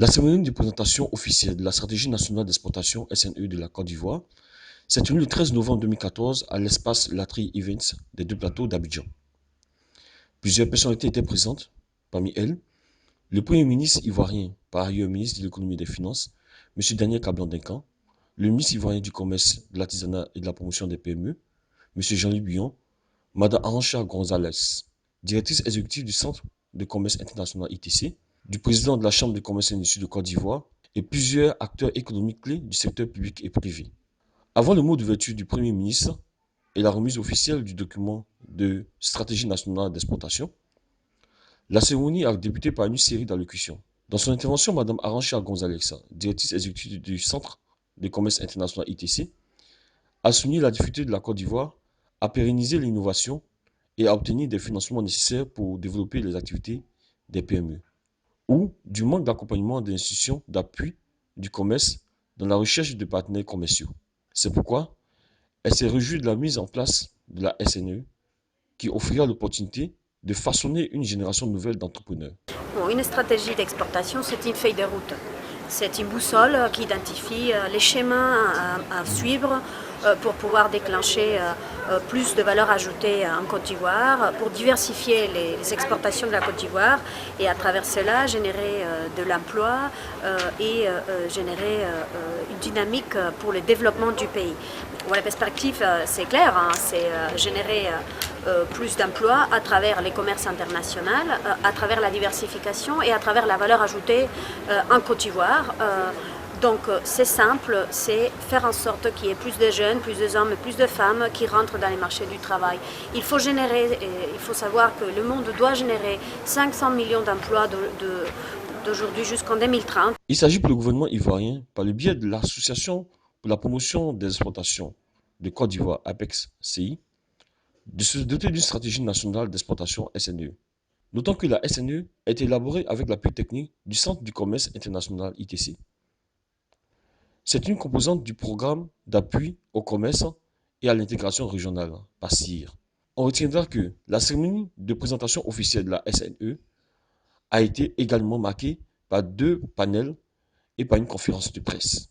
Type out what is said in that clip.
La cérémonie de présentation officielle de la stratégie nationale d'exportation SNE de la Côte d'Ivoire s'est tenue le 13 novembre 2014 à l'espace Latry Events des deux plateaux d'Abidjan. Plusieurs personnalités étaient présentes, parmi elles le Premier ministre ivoirien, par ailleurs ministre de l'économie et des finances, M. Daniel Kablan-Duncan, le ministre ivoirien du commerce, de l'artisanat et de la promotion des PME, M. Jean-Louis Buyon, Mme Arantxa Gonzalez, directrice exécutive du Centre de commerce international ITC, du président de la Chambre de commerce et d'industrie de Côte d'Ivoire et plusieurs acteurs économiques clés du secteur public et privé. Avant le mot d'ouverture du Premier ministre et la remise officielle du document de stratégie nationale d'exportation, la cérémonie a débuté par une série d'allocutions. Dans son intervention, Mme Arantxa Gonzalez, directrice exécutive du Centre de commerce international ITC, a souligné la difficulté de la Côte d'Ivoire à pérenniser l'innovation et à obtenir des financements nécessaires pour développer les activités des PME, ou du manque d'accompagnement des institutions d'appui du commerce dans la recherche de partenaires commerciaux. C'est pourquoi elle s'est réjouie de la mise en place de la SNE qui offrira l'opportunité de façonner une génération nouvelle d'entrepreneurs. Bon, une stratégie d'exportation, c'est une feuille de route. C'est une boussole qui identifie les chemins à suivre pour pouvoir déclencher plus de valeur ajoutée en Côte d'Ivoire, pour diversifier les exportations de la Côte d'Ivoire et à travers cela générer de l'emploi et générer une dynamique pour le développement du pays. Bon, la perspective, c'est clair, hein, c'est générer plus d'emplois à travers les commerces internationaux, à travers la diversification et à travers la valeur ajoutée en Côte d'Ivoire. Donc c'est simple, c'est faire en sorte qu'il y ait plus de jeunes, plus de hommes, plus de femmes qui rentrent dans les marchés du travail. Il faut savoir que le monde doit générer 500 millions d'emplois d'aujourd'hui jusqu'en 2030. Il s'agit pour le gouvernement ivoirien, par le biais de l'Association pour la promotion des exportations de Côte d'Ivoire, APEX-CI, de se doter d'une stratégie nationale d'exportation SNE. Notons que la SNE est élaborée avec l'appui technique du Centre du commerce international ITC. C'est une composante du programme d'appui au commerce et à l'intégration régionale, PACIR. On retiendra que la cérémonie de présentation officielle de la SNE a été également marquée par deux panels et par une conférence de presse.